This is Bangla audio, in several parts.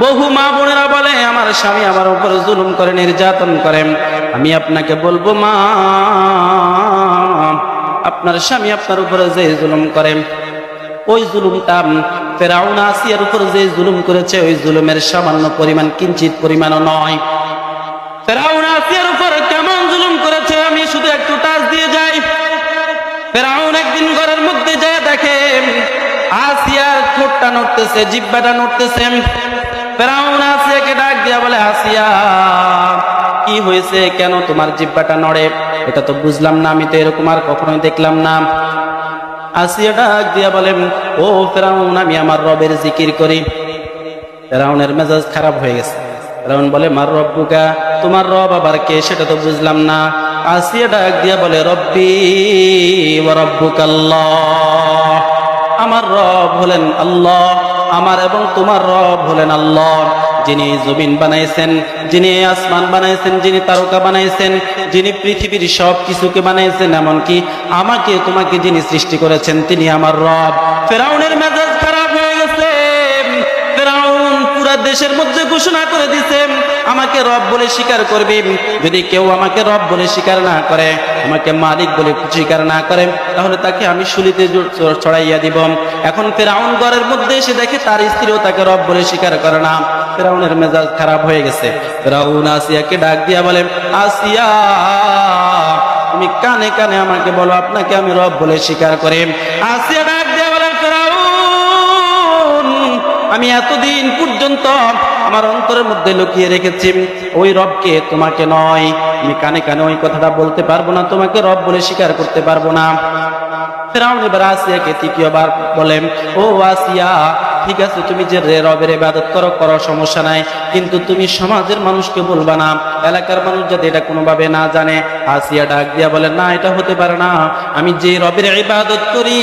বহু মা বোনেরা বলে আমার স্বামী আমার উপর জুলুম করে, নির্যাতন করে। আমি আপনাকে বলবো মা, আপনার স্বামী আপনার উপরে যে জুলুম করে, ওই জুলুমটা ফেরাউন আসিয়ার উপর যে জুলুম করেছে, ওই জুলুমের সামান্য পরিমাণ, কিঞ্চিত পরিমাণও নয়। ফেরাউন আসিয়ার উপর কেমন জুলুম করেছে আমি শুধু একটু টাচ দিয়ে যাই। ফেরাউন একদিন ঘরের মধ্যে যায়, দেখে আসিয়ার ঠোঁটটা নড়তেছে, জিহ্বাটা নড়তেছে। ফেরাউন আসিয়াকে ডাক দিয়া বলে, আসিয়া কি হয়েছে, কেন তোমার জিহ্বাটা নড়ে? এটা তো বুঝলাম না, আমি তো এরকম আর কখনোই দেখলাম না। আসিয়া ডাক দিয়া বলে, ও ফেরাউন, আমি আমার রবের জিকির করি। ফেরাউনের মেজাজ খারাপ হয়ে গেছে। ফেরাউন বলে, মার রব্বুকা, তোমার রব আবার কে সেটা তো বুঝলাম না। আসিয়া ডাক দিয়া বলে, রব্বি ওয়া রব্বুকাল্লাহ, আমার রব হলেন আল্লাহ, আমার এবং তোমার রব হলেন আল্লাহ, যিনি জমিন বানাইছেন, যিনি আসমান বানাইছেন, যিনি তারকা বানাইছেন, যিনি পৃথিবীর সব কিছুকে বানাইছেন, এমনকি আমাকে তোমাকে যিনি সৃষ্টি করেছেন, তিনি আমার রব। ফেরাউনের মেজাজ খারাপ হয়ে গেছে। ফেরাউন পুরা দেশের মধ্যে ঘোষণা করে দিছে, আমাকে রব বলে স্বীকার করবে। যদি কেউ আমাকে রব বলে স্বীকার না করে, আমাকে মালিক বলে স্বীকার না করে, তাহলে তাকে আমি শুলিতে ছড়াইয়া দিব। এখন ফেরাউন ঘরের মধ্যে এসে দেখে তার স্ত্রীও তাকে রব বলে স্বীকার করে না। ফেরাউনের মেজাজ খারাপ হয়ে গেছে। ফেরাউন আসিয়াকে ডাক দিয়া বলে, আসিয়া, তুমি কানে কানে আমাকে বলো, আপনাকে আমি রব বলে স্বীকার করি। আসিয়া ডাক দিয়া বলে, ফেরাউন, আমি এতদিন পর্যন্ত আমার অন্তরের মধ্যে লুকিয়ে রেখেছি ওই রবকে, তোমাকে নয়। আমি কানে কানে ওই কথাটা বলতে পারবো না, তোমাকে রব বলে স্বীকার করতে পারবো না। ফেরাউন এবার আসিয়াকে তৃতীয়বার বলে, ও আসিয়া, ঠিক আছে, তুমি যে রবের ইবাদত করো, করো, সমস্যা নাই, কিন্তু তুমি সমাজের মানুষকে বলবা না, এলাকার মানুষ যাতে এটা কোনোভাবে না জানে। আসিয়া ডাক দিয়া বলে, না, এটা হতে পারে না, আমি যে রবের ইবাদত করি,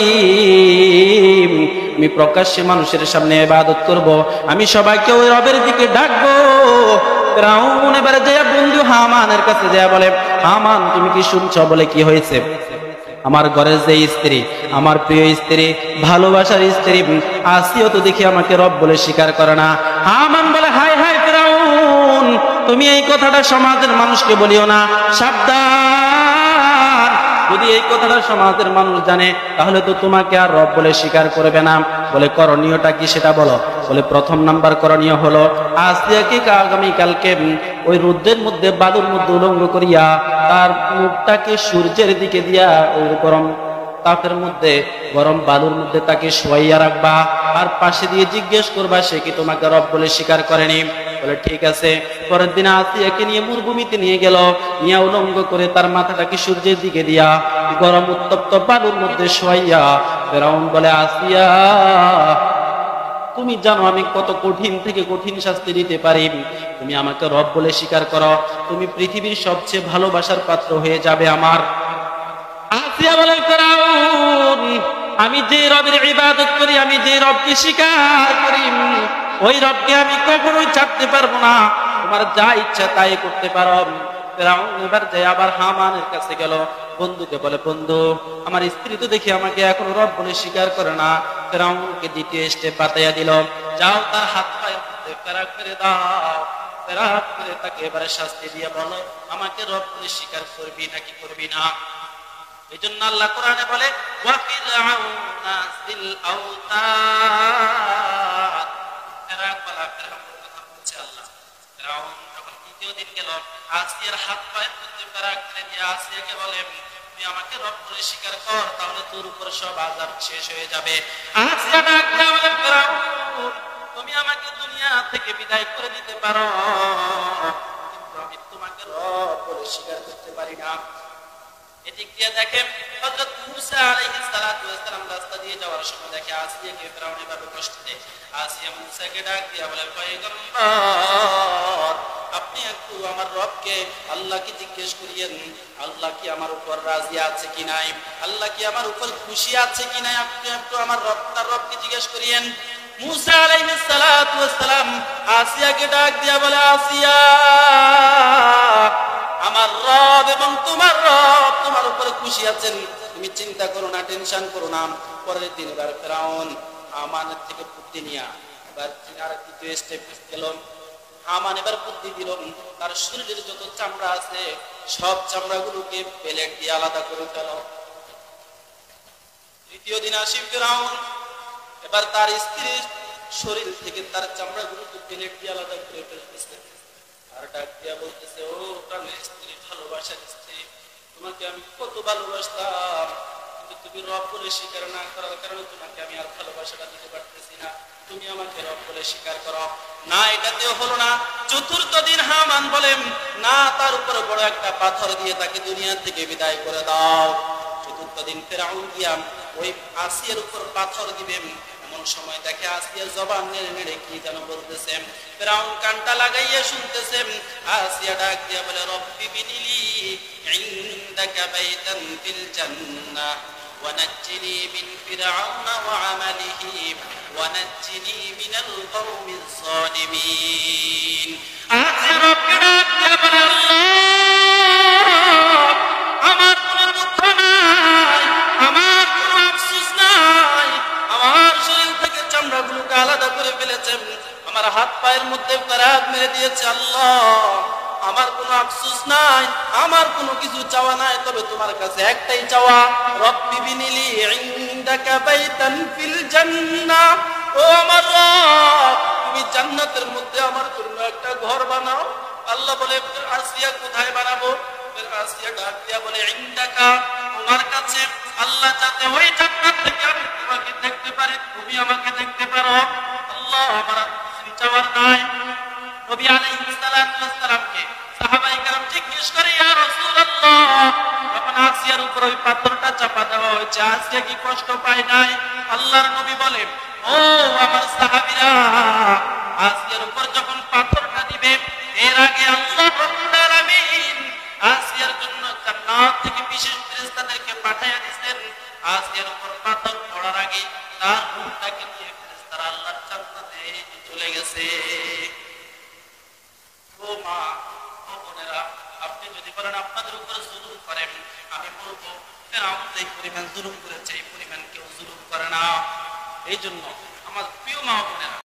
আমি প্রকাশ্যে মানুষের সামনে ইবাদত করব, আমি সবাইকে ওই রবের দিকে ডাকবো। ফেরাউন এবারে যে বন্ধু হামানের কাছে যায় বলে, হামান, তুমি কি শুনছো? বলে, কি হয়েছে? আমার ঘরের যে স্ত্রী, আমার প্রিয় স্ত্রী, ভালোবাসার স্ত্রী আসিও তো দেখি আমাকে রব বলে স্বীকার করে না। হামান বলে, হায় হায় ফেরাউন, তুমি এই কথাটা সমাজের মানুষকে বলিও না, সাবধান, যদি এই কথাটা সমাজের মানুষ জানে তাহলে তো তোমাকে আর রব বলে স্বীকার করবে না। বলে, করণীয়টা কি সেটা বলো। বলে, প্রথম নাম্বার করণীয় হলো আসিয়াকে আগামীকালকে ওই রোদ্রের মধ্যে, বালুর মধ্যে উলঙ্গ করিয়া তার মুখটাকে সূর্যের দিকে দিয়া ওই গরম তাপের মধ্যে, গরম বালুর মধ্যে তাকে শোয়াইয়া রাখবা, আর পাশে দিয়ে জিজ্ঞেস করবা সে কি তোমাকে রব বলে স্বীকার করেনি। বলে, ঠিক আছে। পরের দিন আসিয়াকে নিয়ে মরুভূমিতে নিয়ে গেল, নিয়ে উলঙ্গ করে তার মাথাটাকে সূর্যের দিকে দিয়া গরম উত্তপ্ত বালুর মধ্যে শোয়াইয়া ফেরাউন বলে, আসিয়া, তুমি জানো আমি কত কঠিন থেকে কঠিন শাস্তি দিতে পারি, তুমি আমাকে রব বলে স্বীকার করো, তুমি পৃথিবীর সবচেয়ে ভালোবাসার পাত্র হয়ে যাবে আমার। আসিয়া বলে, ফেরাউন, আমি যে রবের ইবাদত করি, আমি যে রবকে স্বীকার করি, ওই রবকে আমি কখনোই ছাড়তে পারবো না, তোমার যা ইচ্ছা তাই করতে পারো। ফেরাউন এবার যে আবার হামানের কাছে গেল, বন্ধুকে বলে, বন্ধু, আমার স্ত্রী তো দেখি আমাকে এখন রব বলে স্বীকার করে না। ফেরাউনকে দ্বিতীয় স্টেপ বাতাইয়া দিল, যাও তার হাত পায়ের মধ্যে ফেরাক করে দাও, ফেরাক করে তাকে এবারে শাস্তি দিয়ে বলো, আমাকে রব বলে স্বীকার করবি নাকি করবি না। এই জন্য আল্লাহ কোরআনে বলে, ওয়া ফিরআউনা যিল আওতাদ, ফেরাক বলা ফেরাউনের কথা বলছে আল্লাহ। ফেরাউন যখন দ্বিতীয় দিন গেল, আসিয়ার হাত পায়ের মধ্যে ফেরাক করে দিয়ে আসিয়াকে বলে, তুই আমাকে রব বলে স্বীকার কর, তাহলে তোর উপর সব আযাব শেষ হয়ে যাবে। আসিয়া ডাক দিয়ে বলে, ফেরাউন, তুমি আমাকে দুনিয়া থেকে বিদায় করে দিতে পারো, কিন্তু আমি তোমাকে রব বলে স্বীকার করতে পারি না। এদিক দিয়ে দেখেন হযরত মূসা আলাইহিস সালাতু ওয়াস সালাম রাস্তা দিয়ে যাওয়ার সময় দেখে আসিয়াকে ফেরাউন এভাবে কষ্ট দেয়। আসিয়া মূসাকে ডাক দিয়া বলে, পয়গম্বর, আপনি একটু আমার রবকে, আল্লাহকে জিজ্ঞেস করিয়েন, আল্লাহ কি আমার উপর রাজি আছে কি নাই, আল্লাহ কি আমার উপর খুশি আছে কি নাই, আপনি একটু আমার রবকে জিজ্ঞেস করিয়েন। মূসা আলাইহিস সালাতু ওয়াস সালাম আসিয়াকে ডাক দিয়া বলে, আসিয়া, আমার রব এবং তোমার রব তোমার উপরে খুশি আছেন, তুমি চিন্তা করো না, টেনশন করো না। পরের দিন এবার ফেরাউন হামানের থেকে বুদ্ধি নিয়া এবার তিনি আর দ্বিতীয় স্টেপ গেল। হামান এবার বুদ্ধি দিল, তার শরীরের যত চামড়া আছে সব চামড়াগুলোকে প্লেট দিয়ে আলাদা করে ফেল। তৃতীয় দিন আসি ফিরআউন, এবার তার স্ত্রীর শরীর থেকে তার চামড়াগুলোকে প্লেট দিয়ে আলাদা করে ফেলতেছে। আর ডাক দিয়া বলতেছে, ও প্রাণের স্ত্রী, ভালোবাসার স্ত্রী, তোমাকে আমি কত ভালোবাসতাম, কিন্তু তুমি রব বলে স্বীকার না করার কারণে তোমাকে আমি আর ভালোবাসাটা দিতে পারতেছি না। তুমি আমাকে রব বলে স্বীকার করো। না, এটাতেও হলো না। চতুর্থ দিন হামান বলেন, না, তার উপরে বড় একটা পাথর দিয়ে তাকে দুনিয়া থেকে বিদায় করে দাও। চতুর্থ দিন ফিরআউন গিয়া ওই আসিয়ার উপর পাথর দিবেন, এমন সময় দেখে আসিয়া জবান নেড়ে নেড়ে কি যেন বলতেছেন। ফিরআউন কানটা লাগাইয়া শুনতেছেন। আসিয়া ডাক দিয়া বলে, রব্বি বিনিলি ইনদাকা বাইতান ফিল জান্নাহ ওয়ানাজ্জিনি মিন ফিরআউনা ওয়া আমালিহি ওয়ানাজ্জিনি মিনাল কওমিজ যালিমিন। আসিয়া রব্বি ডাক দিয়া বলে, আল্লাহ, আমার কোনো দুঃখ নাই, আমার কোনো আফসোস নাই, আমার শরীর থেকে চামড়াগুলোকে আলাদা করে ফেলেছেন, আমার হাত পায়ের মধ্যে কারাত মেরে দিয়েছে। আল্লাহ, আমার কোনো আফসোস নাই, আমার কোনো কিছু চাওয়া নাই, তবে তোমার কাছে একটাই চাওয়া, রব্বি বিনিলি ইনদাকা বাইতান ফিল জান্নাহ, ও আমার রব, তুমি জান্নাতের মধ্যে আমার জন্য একটা ঘর বানাও। আল্লাহ বলে, আসিয়া কোথায় বানাবো? আসিয়া ডাক দিয়া বলে, ইনদাকা, তোমার কাছে। আল্লাহ যাতে ওই জান্নাত থেকে আমি তোমাকে দেখতে পারি, তুমি আমাকে দেখতে পারো। আল্লাহ, আমার কিছু চাওয়ার নাই। নবী আলাইহিস সালাতু ওয়াস সালামকে সাহাবায়ে কেরাম জিজ্ঞেস করে, ইয়া রাসূলুল্লাহ, যখন আসিয়ার উপর ওই পাথরটা চাপা দেওয়া হয়েছে, আসিয়া কি কষ্ট পায় নাই? আল্লাহর নবী বলেন, ও আমার সাহাবীরা, আসিয়ার উপর যখন পাথরটা দিবে, এর আগে আল্লাহ রাব্বুল আলামিন আসিয়ার জন্য জান্নাত থেকে বিশেষ ফেরেশতাদেরকে পাঠিয়ে দিয়েছেন। আসিয়ার উপর পাথর পড়ার আগে তার রূহটাকে নিয়ে ফেরেশতারা আল্লাহর জান্নাতে চলে গেছে। ও মা, ও বোনেরা, আপনি যদি বলেন আপনাদের উপর জুলুম করেন, আমি বলবো ফিরআউন যে পরিমাণ জুলুম করেছে এই পরিমাণ কেউ জুলুম করে না। এই জন্য আমার প্রিয় মা বোনেরা,